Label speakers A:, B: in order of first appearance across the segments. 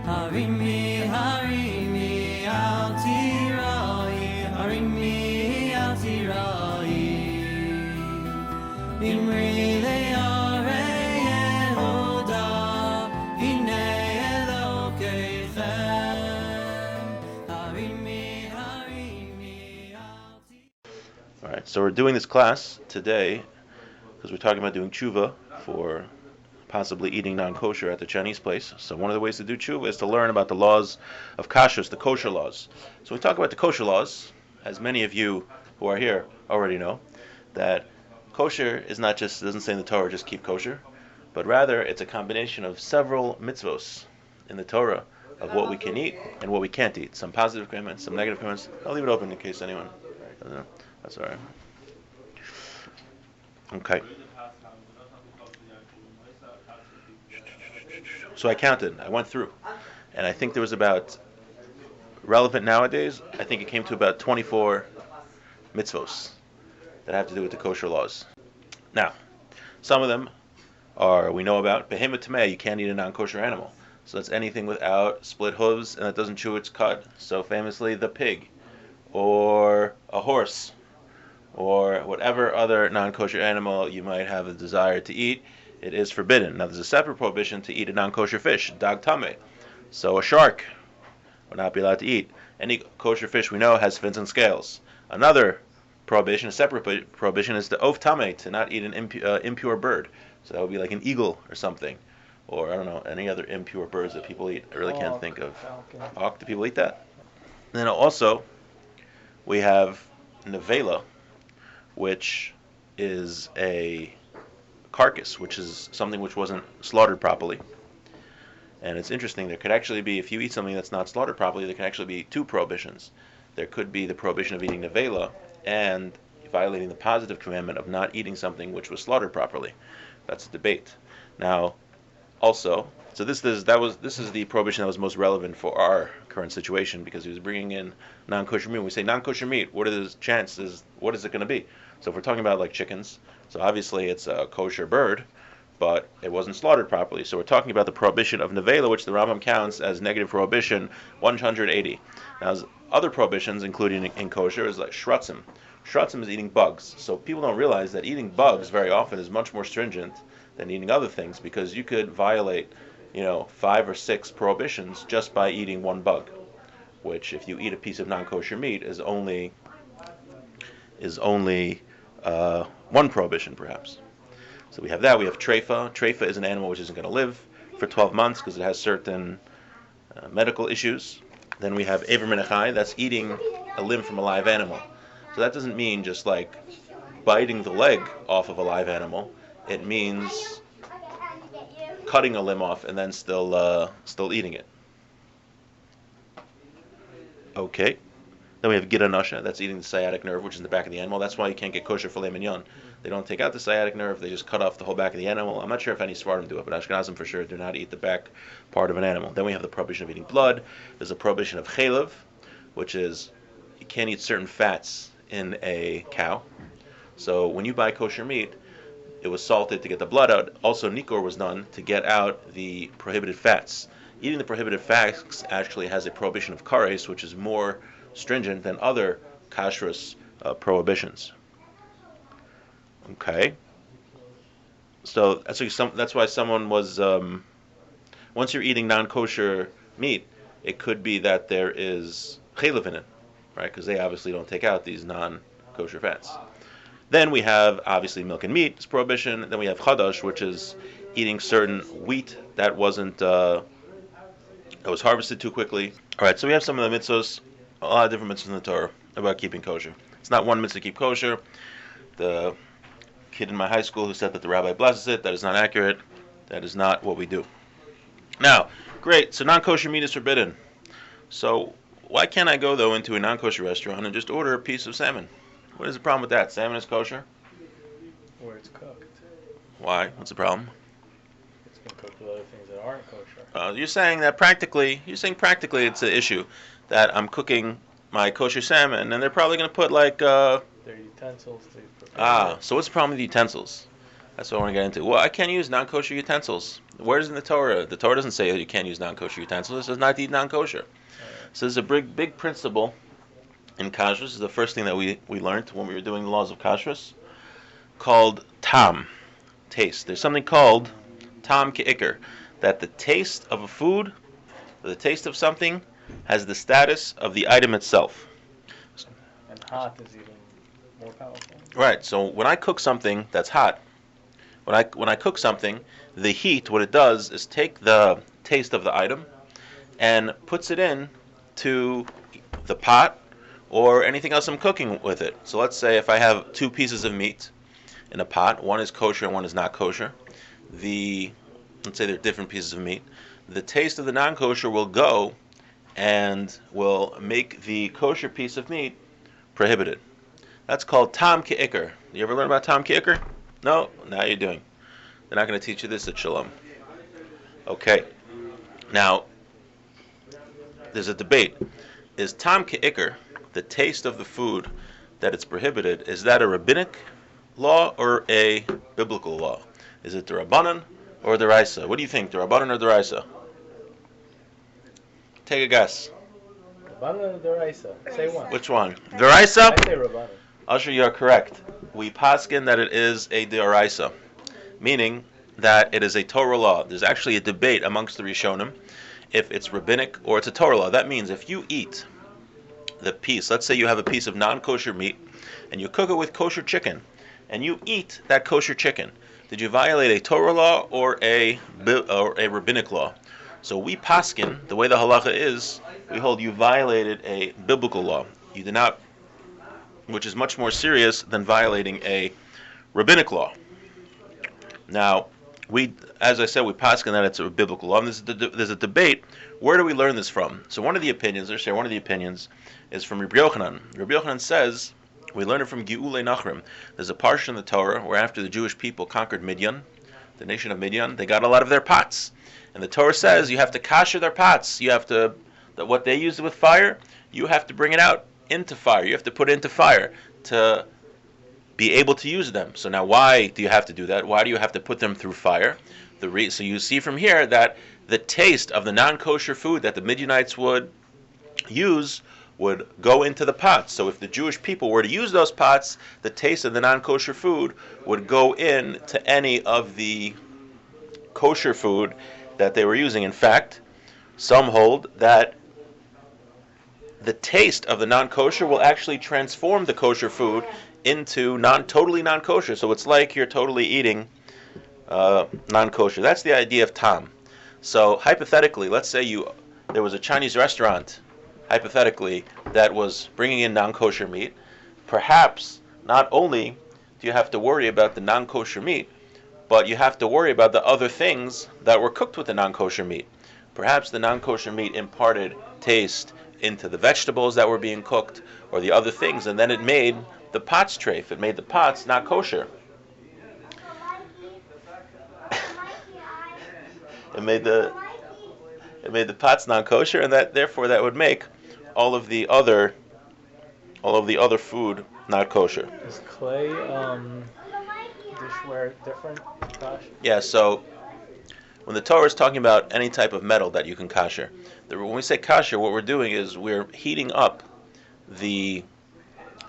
A: Harimi, harimi, al tirai, harimi, al tirai. Imri le'are Yehuda, hine Elokeichem. Harimi, harimi, al tirai.
B: All right, so we're doing this class today because we're talking about doing tshuva for possibly eating non-kosher at the Chinese place. So one of the ways to do tshuva is to learn about the laws of kashrus, the kosher laws. So we talk about the kosher laws, as many of you who are here already know, that kosher is not just, it doesn't say in the Torah, just keep kosher, but rather it's a combination of several mitzvos in the Torah of what we can eat and what we can't eat. Some positive commandments, some negative commandments. I'll leave it open in case anyone doesn't know. That's all right. Okay. So I counted, I went through, and I think there was about, relevant nowadays, I think it came to about 24 mitzvos that have to do with the kosher laws. Now, some of them are, we know about, behemoth tameh, you can't eat a non-kosher animal. So that's anything without split hooves and that doesn't chew its cud. So famously, the pig, or a horse, or whatever other non-kosher animal you might have a desire to eat, it is forbidden. Now there's a separate prohibition to eat a non-kosher fish, dag tameh. So a shark would not be allowed to eat. Any kosher fish we know has fins and scales. Another prohibition, a separate prohibition, is the of tameh, to not eat an impure bird. So that would be like an eagle or something, or I don't know, any other impure birds that people eat. I really can't think of. Hawk, do people eat that? And then also, we have nevela, which is a carcass, which is something which wasn't slaughtered properly. And it's interesting, there could actually be, if you eat something that's not slaughtered properly, there can actually be two prohibitions. There could be the prohibition of eating nevela and violating the positive commandment of not eating something which was slaughtered properly. That's a debate. Now, also, so this is the prohibition that was most relevant for our current situation, because he was bringing in non-kosher meat. When we say non-kosher meat, what are the chances? What is it going to be? So if we're talking about like chickens, so obviously it's a kosher bird, but it wasn't slaughtered properly. So we're talking about the prohibition of nevela, which the Rambam counts as negative prohibition 180. Now, there's other prohibitions, including in kosher, is like shrutzim. Shrutzim is eating bugs. So people don't realize that eating bugs very often is much more stringent than eating other things, because you could violate, 5 or 6 prohibitions just by eating one bug, which if you eat a piece of non-kosher meat is only one prohibition perhaps. So we have that. We have treifa. Treifa is an animal which isn't going to live for 12 months because it has certain medical issues. Then we have Ever Menachai, that's eating a limb from a live animal. So that doesn't mean just like biting the leg off of a live animal. It means cutting a limb off and then still eating it. Okay. Then we have Gida Nasha, that's eating the sciatic nerve, which is in the back of the animal. That's why you can't get kosher filet mignon. They don't take out the sciatic nerve, they just cut off the whole back of the animal. I'm not sure if any Sfardim do it, but Ashkenazim for sure do not eat the back part of an animal. Then we have the prohibition of eating blood. There's a prohibition of chalev, which is you can't eat certain fats in a cow. So when you buy kosher meat, it was salted to get the blood out. Also, nikor was done to get out the prohibited fats. Eating the prohibited fats actually has a prohibition of kares, which is more stringent than other kashrus prohibitions. Okay. So that's why someone was, once you're eating non-kosher meat, it could be that there is chalev in it, right? Because they obviously don't take out these non-kosher fats. Then we have, obviously, milk and meat is prohibition. Then we have chadash, which is eating certain wheat that that was harvested too quickly. All right, so we have some of the mitzvos, a lot of different mitzvahs in the Torah about keeping kosher. It's not one mitzvah to keep kosher. The kid in my high school who said that the rabbi blesses it, that is not accurate. That is not what we do. Now, great, so non-kosher meat is forbidden. So why can't I go, though, into a non-kosher restaurant and just order a piece of salmon? What is the problem with that? Salmon is kosher?
C: Where it's cooked.
B: Why? What's the problem?
C: It's been cooked with other things that aren't kosher.
B: You're saying practically it's an issue that I'm cooking my kosher salmon and they're probably going to put like...
C: Their utensils to prepare it.
B: So what's the problem with utensils? That's what I want to get into. Well, I can't use non-kosher utensils. Where's in the Torah? The Torah doesn't say that you can't use non-kosher utensils. It says not to eat non-kosher. So there's a big principle in Kashrus. This is the first thing that we learned when we were doing the laws of Kashrus, called tam, taste. There's something called tam ke'ikr, that the taste of a food, the taste of something, has the status of the item itself.
C: And hot is even more powerful.
B: Right. So when I cook something that's hot, when I cook something, the heat, what it does is take the taste of the item and puts it in to the pot or anything else I'm cooking with it. So let's say if I have two pieces of meat in a pot, one is kosher and one is not kosher. Let's say they're different pieces of meat. The taste of the non-kosher will go and will make the kosher piece of meat prohibited. That's called tam ke'ikr. You ever learn about tam ke'ikr? No? Now you're doing. They're not going to teach you this at Shalom. Okay. Now, there's a debate. Is tam ke'ikr, the taste of the food that it's prohibited, is that a rabbinic law or a biblical law? Is it the Rabbanan or the Raisa? What do you think, the Rabbanan or the Raisa? Take a guess.
C: Rabbanan or the Raisa? Say one.
B: Which one? The Raisa?
C: I say Rabbanan.
B: Usher, you are correct. We paskin that it is a deoraisa, meaning that it is a Torah law. There's actually a debate amongst the Rishonim if it's rabbinic or it's a Torah law. That means if you eat the piece, let's say you have a piece of non-kosher meat and you cook it with kosher chicken, and you eat that kosher chicken, did you violate a Torah law or a rabbinic law? So we paskin, the way the halacha is, we hold you violated a biblical law. You did not, which is much more serious than violating a rabbinic law. Now, as I said, we paskin that it's a biblical law. And there's a debate. Where do we learn this from? So one of the opinions is from Rabbi Yochanan. Rabbi Yochanan says we learn it from Geulei Nachrim. There's a parsha in the Torah where after the Jewish people conquered Midian, the nation of Midian, they got a lot of their pots. And the Torah says you have to kasher their pots. You have to, what they used with fire, you have to bring it out into fire. You have to put it into fire to be able to use them. So now why do you have to do that? Why do you have to put them through fire? So you see from here that the taste of the non-kosher food that the Midianites would use would go into the pots. So if the Jewish people were to use those pots, the taste of the non-kosher food would go in to any of the kosher food that they were using. In fact, some hold that the taste of the non-kosher will actually transform the kosher food into totally non-kosher. So it's like you're totally eating non-kosher. That's the idea of tam. So hypothetically, let's say there was a Chinese restaurant, hypothetically, that was bringing in non-kosher meat. Perhaps not only do you have to worry about the non-kosher meat, but you have to worry about the other things that were cooked with the non-kosher meat. Perhaps the non-kosher meat imparted taste into the vegetables that were being cooked or the other things, and then it made the pots treif. It made the pots not kosher. It made the pots non kosher, and therefore that would make all of the other food not kosher.
C: Is clay dishware different? Gosh.
B: Yeah. So when the Torah is talking about any type of metal that you can kasher, when we say kasher, what we're doing is we're heating up the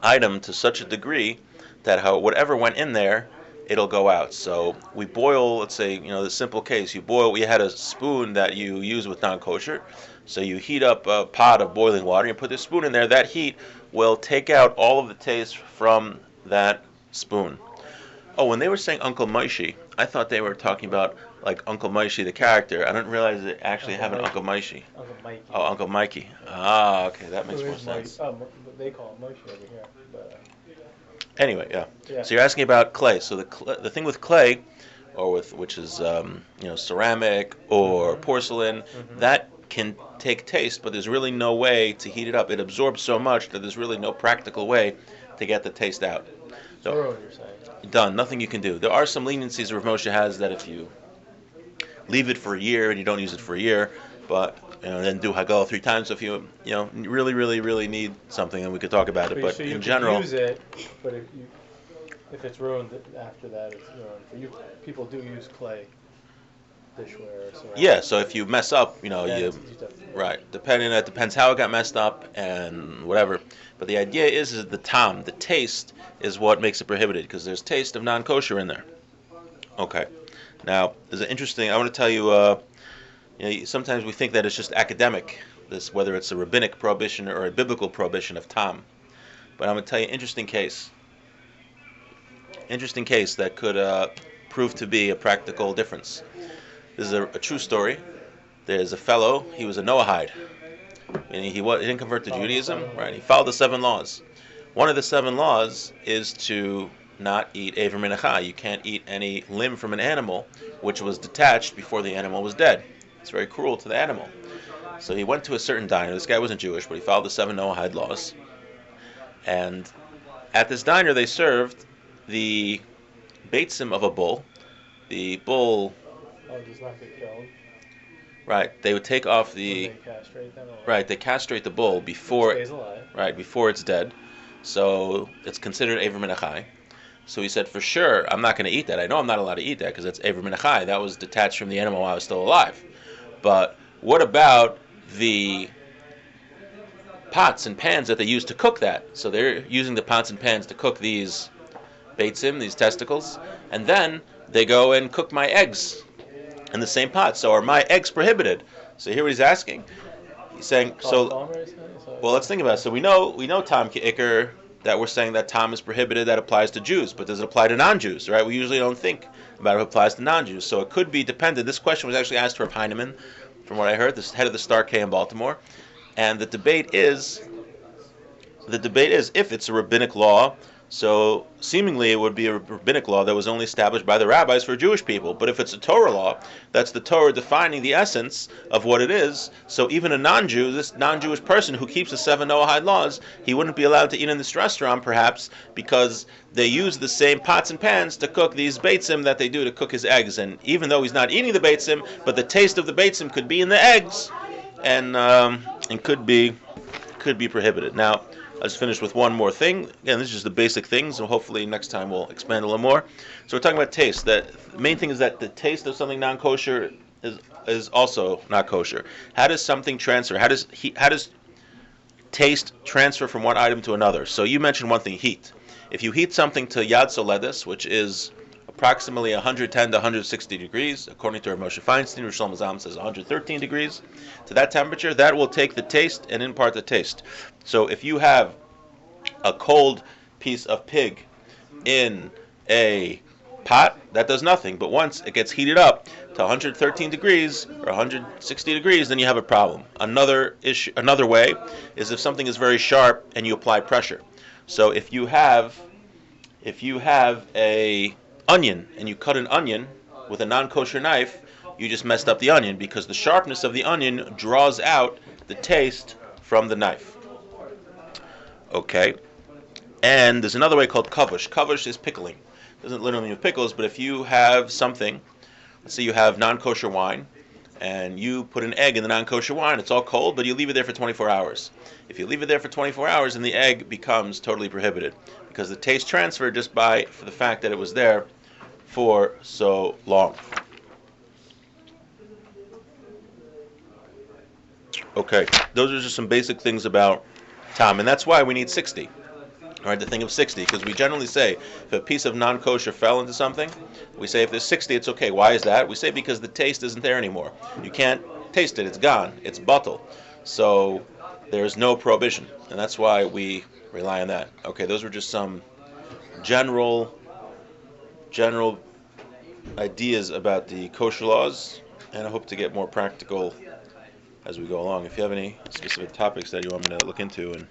B: item to such a degree that whatever went in there, it'll go out. So we boil, let's say, the simple case, we had a spoon that you use with non-kosher, so you heat up a pot of boiling water, you put the spoon in there, that heat will take out all of the taste from that spoon. Oh, when they were saying Uncle Moshe, I thought they were talking about like Uncle Moshe the character. I didn't realize they actually have an Uncle Moshe.
C: Uncle Mikey.
B: Oh, Uncle Mikey. Ah, okay, that makes more sense.
C: They call him Moshe over here. But,
B: anyway, yeah. So you're asking about clay. So the thing with clay, or which is ceramic or porcelain, that can take taste, but there's really no way to heat it up. It absorbs so much that there's really no practical way to get the taste out. So,
C: you're saying.
B: Done. Nothing you can do. There are some leniencies Rav Moshe has that if you leave it for a year and you don't use it for a year, but then do Hagel 3 times. So if you really, really, really need something, then we could talk about it. But
C: so
B: in general,
C: use it, but if you If it's ruined after that, it's ruined. For you, people do use clay dishware. Or
B: Yeah, so if you mess up,
C: then
B: you
C: definitely
B: right. It depends how it got messed up and whatever. But the idea is the tam, the taste, is what makes it prohibited because there's taste of non-kosher in there. Okay. Now, there's an interesting. I want to tell you. Sometimes we think that it's just academic, this whether it's a rabbinic prohibition or a biblical prohibition of tam. But I'm going to tell you an interesting case. Interesting case that could prove to be a practical difference. This is a true story. There's a fellow. He was a Noahide. Meaning he didn't convert to Judaism, right? He followed the 7 laws. One of the 7 laws is to not eat Aver Min HaChai. You can't eat any limb from an animal which was detached before the animal was dead. It's very cruel to the animal. So he went to a certain diner. This guy wasn't Jewish, but he followed the 7 Noahide laws. And at this diner, they served the beitzim of a bull. The bull.
C: Oh, does not get killed.
B: Right. They would take off
C: They castrate them.
B: Right. They castrate the bull before.
C: It stays alive.
B: Right, before it's dead. So it's considered Aver Min HaChai. So he said, for sure, I'm not going to eat that. I know I'm not allowed to eat that because it's Aver Min HaChai. That was detached from the animal while I was still alive. But what about the pots and pans that they use to cook that? So they're using the pots and pans to cook these beitzim, these testicles, and then they go and cook my eggs in the same pot. So are my eggs prohibited? So here what he's asking. He's saying, well, let's think about it. So we know Tam Ki'ikr, that we're saying that Tam is prohibited, that applies to Jews, but does it apply to non-Jews, right? We usually don't think about if it applies to non-Jews. So it could be dependent. This question was actually asked to Rav Heinemann, from what I heard, the head of the Star K in Baltimore. And the debate is if it's a rabbinic law. So seemingly it would be a rabbinic law that was only established by the rabbis for Jewish people. But if it's a Torah law, that's the Torah defining the essence of what it is. So even a non-Jew, this non-Jewish person who keeps the 7 Noahide laws, he wouldn't be allowed to eat in this restaurant perhaps because they use the same pots and pans to cook these beitzim that they do to cook his eggs. And even though he's not eating the beitzim, but the taste of the beitzim could be in the eggs and could be prohibited. Now, I'll just finish with one more thing. Again, this is just the basic things, and hopefully next time we'll expand a little more. So we're talking about taste. The main thing is that the taste of something non-kosher is also not kosher. How does something transfer? How does taste transfer from one item to another? So you mentioned one thing, heat. If you heat something to Yad Soledis, which is approximately 110 to 160 degrees, according to Moshe Feinstein, Rosh Hashanah says 113 degrees, to that temperature, that will take the taste and impart the taste. So if you have a cold piece of pig in a pot, that does nothing. But once it gets heated up to 113 degrees or 160 degrees, then you have a problem. Another way is if something is very sharp and you apply pressure. So if you have a onion and you cut an onion with a non-kosher knife, you just messed up the onion because the sharpness of the onion draws out the taste from the knife. Okay. And there's another way called kavush. Kavush is pickling. It doesn't literally mean pickles, but if you have something, let's say you have non-kosher wine, and you put an egg in the non-kosher wine, it's all cold, but you leave it there for 24 hours. If you leave it there for 24 hours, then the egg becomes totally prohibited because the taste transferred just for the fact that it was there for so long. Okay, those are just some basic things about tam, and that's why we need 60. All right, the thing of 60, because we generally say if a piece of non-kosher fell into something, we say if there's 60, it's okay. Why is that? We say because the taste isn't there anymore. You can't taste it. It's gone. It's bottle. So there's no prohibition, and that's why we rely on that. Okay, those were just some general ideas about the kosher laws, and I hope to get more practical as we go along. If you have any specific topics that you want me to look into and